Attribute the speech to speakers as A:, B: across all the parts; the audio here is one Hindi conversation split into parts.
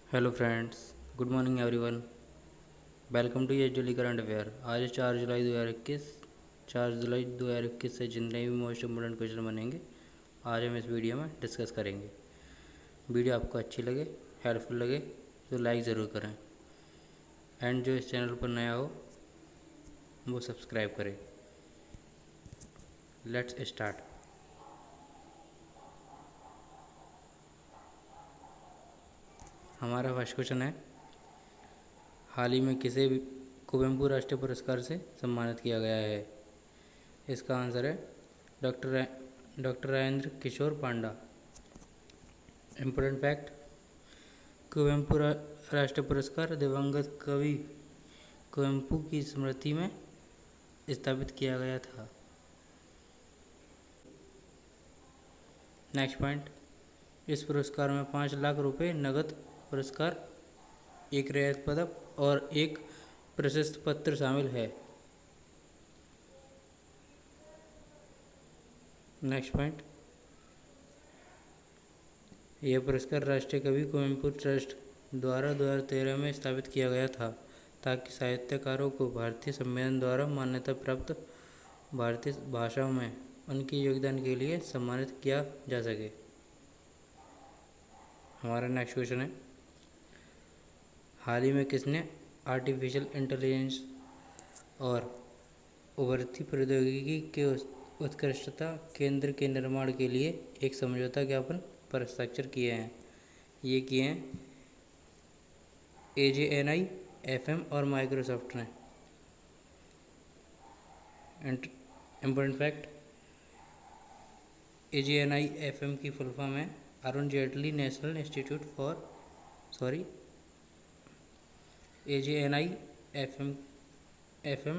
A: Hello friends, good morning everyone. Welcome to ये डेली करंट अफेयर। आज 4 जुलाई 2021 से जितने भी मोस्ट इम्पोर्टेंट क्वेश्चन बनेंगे आज हम इस वीडियो में डिस्कस करेंगे। वीडियो आपको अच्छी लगे, हेल्पफुल लगे तो लाइक ज़रूर करें एंड जो इस चैनल पर नया हो वो सब्सक्राइब करें। Let's start. हमारा फर्स्ट क्वेश्चन है, हाल ही में किसे कुवेंपु राष्ट्रीय पुरस्कार से सम्मानित किया गया है? इसका आंसर है डॉक्टर राजेंद्र किशोर पांडा। इम्पोर्टेंट फैक्ट, कुवेंपु राष्ट्रीय पुरस्कार दिवंगत कवि कुवेंपु की स्मृति में स्थापित किया गया था। नेक्स्ट पॉइंट, इस पुरस्कार में 5 लाख रुपए नगद पुरस्कार, एक रजत पदक और एक प्रशस्ति पत्र शामिल है। नेक्स्ट पॉइंट, यह पुरस्कार राष्ट्रीय कवि कुवेंपु ट्रस्ट द्वारा 2013 में स्थापित किया गया था ताकि साहित्यकारों को भारतीय संविधान द्वारा मान्यता प्राप्त भारतीय भाषाओं में उनके योगदान के लिए सम्मानित किया जा सके। हमारा नेक्स्ट क्वेश्चन है, हाल ही में किसने आर्टिफिशियल इंटेलिजेंस और उभरती प्रौद्योगिकी के उत्कृष्टता केंद्र के निर्माण के लिए एक समझौता ज्ञापन पर हस्ताक्षर किए हैं? ये किए हैं AJNI, FM और माइक्रोसॉफ्ट ने। इम्पोर्टेंट फैक्ट, AJNI FM की फुल फॉर्म है Arun Jaitley national institute for AJNI FM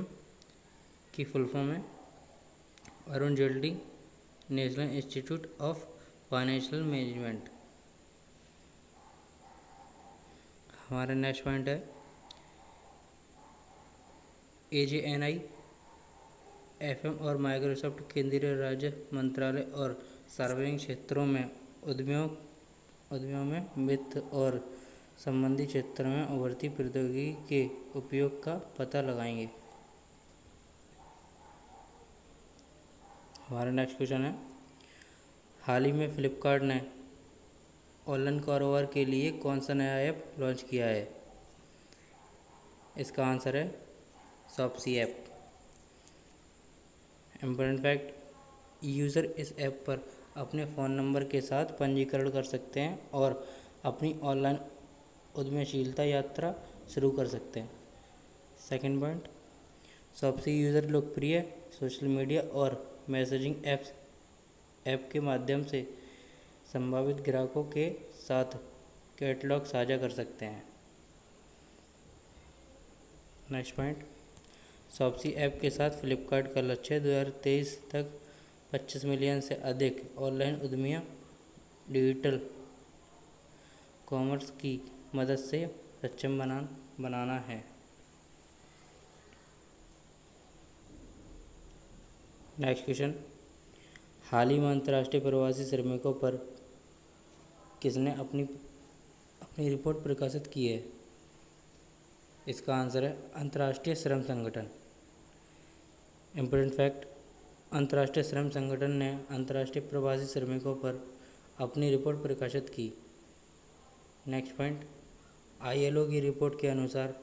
A: की फुल फॉर्म है Arun Jaitley national institute of financial management. हमारा नेक्स्ट पॉइंट है, AJNI FM और माइक्रोसॉफ्ट केंद्रीय राज्य मंत्रालय और सार्वजनिक क्षेत्रों में उद्यमियों में वित्त और संबंधित क्षेत्रों में उभरती प्रौद्योगिकी के उपयोग का पता लगाएंगे। हमारा नेक्स्ट क्वेश्चन है, हाल ही में फ्लिपकार्ट ने ऑनलाइन कारोबार के लिए कौन सा नया ऐप लॉन्च किया है? इसका आंसर है Shopsy app. Important fact, user इस ऐप पर अपने फ़ोन नंबर के साथ पंजीकरण कर सकते हैं और अपनी ऑनलाइन उद्यमशीलता यात्रा शुरू कर सकते हैं। सेकंड पॉइंट, शॉप्सी यूज़र लोकप्रिय सोशल मीडिया और मैसेजिंग ऐप के माध्यम से संभावित ग्राहकों के साथ कैटलॉग साझा कर सकते हैं। नेक्स्ट पॉइंट, शॉप्सी ऐप के साथ फ्लिपकार्ट का लक्ष्य 2023 तक 25 मिलियन से अधिक ऑनलाइन उद्यमियों डिजिटल कॉमर्स की मदद से सक्षम बनाना है। नेक्स्ट क्वेश्चन, हाल ही में अंतर्राष्ट्रीय प्रवासी श्रमिकों पर किसने अपनी रिपोर्ट प्रकाशित की है? इसका आंसर है अंतर्राष्ट्रीय श्रम संगठन। इम्पोर्टेंट फैक्ट, अंतर्राष्ट्रीय श्रम संगठन ने अंतर्राष्ट्रीय प्रवासी श्रमिकों पर अपनी रिपोर्ट प्रकाशित की। नेक्स्ट पॉइंट, ILO की रिपोर्ट के अनुसार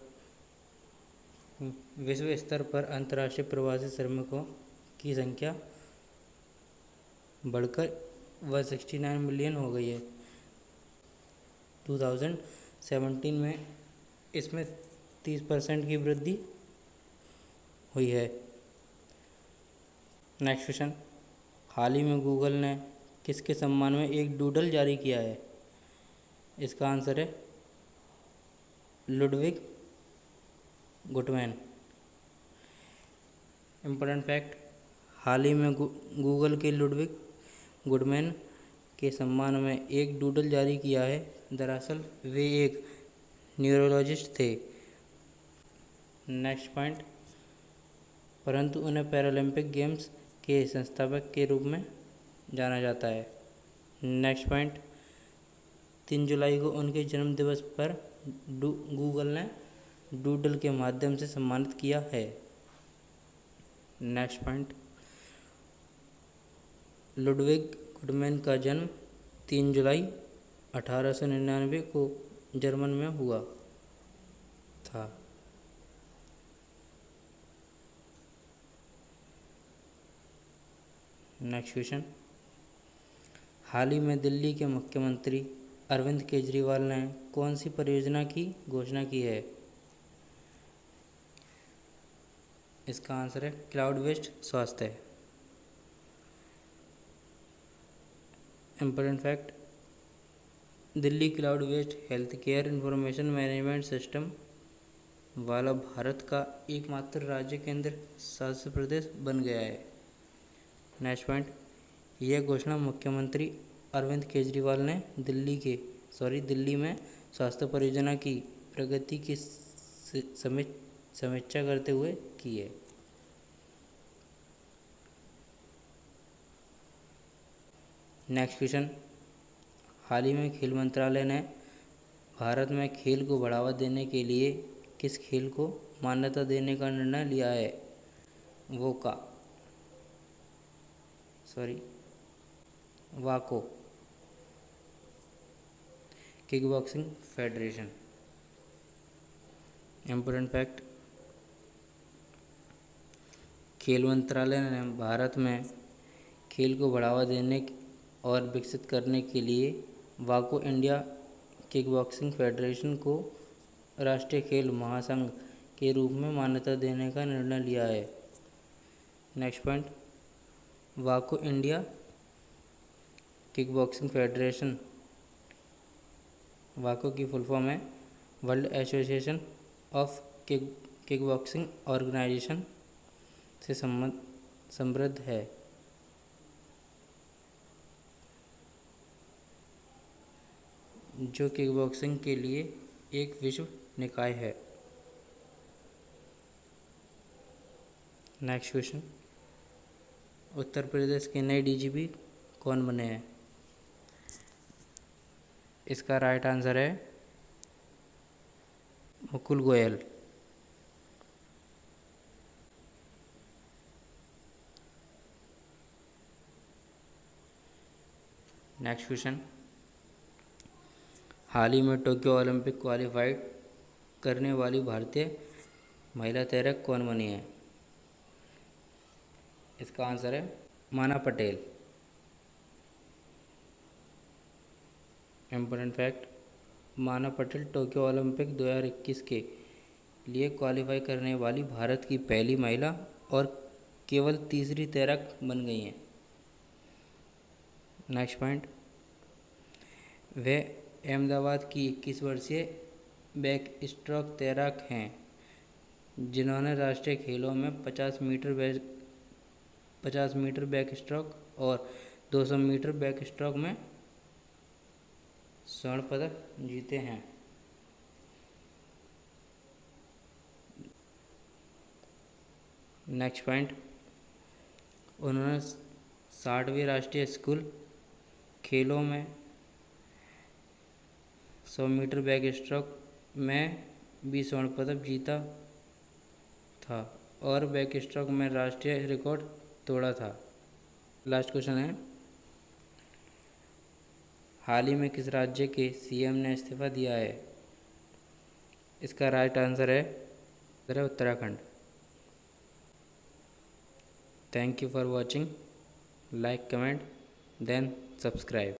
A: विश्व स्तर पर अंतर्राष्ट्रीय प्रवासी श्रमिकों की संख्या बढ़कर 169 मिलियन हो गई है। 2017 में इसमें 30% की वृद्धि हुई है। नेक्स्ट क्वेश्चन, हाल ही में गूगल ने किसके सम्मान में एक डूडल जारी किया है? इसका आंसर है लुडविग गुटमैन। इम्पोर्टेंट फैक्ट, हाल ही में गूगल के लुडविग गुटमैन के सम्मान में एक डूडल जारी किया है। दरअसल वे एक न्यूरोलॉजिस्ट थे। नेक्स्ट पॉइंट, परंतु उन्हें पैरालंपिक गेम्स के संस्थापक के रूप में जाना जाता है। नेक्स्ट पॉइंट, 3 जुलाई को उनके जन्म दिवस पर गूगल ने डूडल के माध्यम से सम्मानित किया है। नेक्स्ट पॉइंट, लुडविग गुडमैन का जन्म 3 जुलाई 1899 को जर्मन में हुआ था। नेक्स्ट क्वेश्चन, हाल ही में दिल्ली के मुख्यमंत्री अरविंद केजरीवाल ने कौन सी परियोजना की घोषणा की है? इसका आंसर है क्लाउड बेस्ड स्वास्थ्य। Important fact, Delhi cloud based health care information management system वाला भारत का एकमात्र राज्य केंद्र शासित प्रदेश बन गया है। नेक्स्ट पॉइंट, यह घोषणा मुख्यमंत्री अरविंद केजरीवाल ने दिल्ली में स्वास्थ्य परियोजना की प्रगति की समीक्षा करते हुए की है। नेक्स्ट क्वेश्चन, हाल ही में खेल मंत्रालय ने भारत में खेल को बढ़ावा देने के लिए किस खेल को मान्यता देने का निर्णय लिया है? वाको kick boxing federation. Important fact, खेल मंत्रालय ने भारत में खेल को बढ़ावा देने और विकसित करने के लिए वाको इंडिया किक बॉक्सिंग फेडरेशन को राष्ट्रीय खेल महासंघ के रूप में मान्यता देने का निर्णय लिया है। Next point, वाको India kick boxing federation, वाको की फुल फॉर्म है world association of kick boxing organisation से समृद्ध है। जो किक बॉक्सिंग के लिए एक विश्व निकाय है। नेक्स्ट क्वेश्चन, उत्तर प्रदेश के नए डीजीपी कौन बने हैं? इसका राइट आंसर है मुकुल गोयल। नेक्स्ट क्वेश्चन, हाल ही में टोक्यो ओलंपिक क्वालिफाइड करने वाली भारतीय महिला तैराक कौन बनी है? इसका आंसर है माना पटेल। इम्पोर्टेंट फैक्ट, माना पटेल टोक्यो ओलंपिक 2021 के लिए क्वालिफाई करने वाली भारत की पहली महिला और केवल तीसरी तैराक बन गई हैं। नेक्स्ट पॉइंट, वे अहमदाबाद की 21 वर्षीय बैक स्ट्रोक तैराक हैं जिन्होंने राष्ट्रीय खेलों में 50 मीटर बैक स्ट्रोक और 200 मीटर बैक स्ट्रोक में स्वर्ण पदक जीते हैं। नेक्स्ट पॉइंट, उन्होंने 60वीं राष्ट्रीय स्कूल खेलों में 100 मीटर बैक स्ट्रोक में भी स्वर्ण पदक जीता था और बैक स्ट्रोक में राष्ट्रीय रिकॉर्ड तोड़ा था। लास्ट क्वेश्चन है, हाल ही में किस राज्य के सीएम ने इस्तीफा दिया है? इसका राइट आंसर है Uttarakhand. Thank you for watching, like, comment, then subscribe.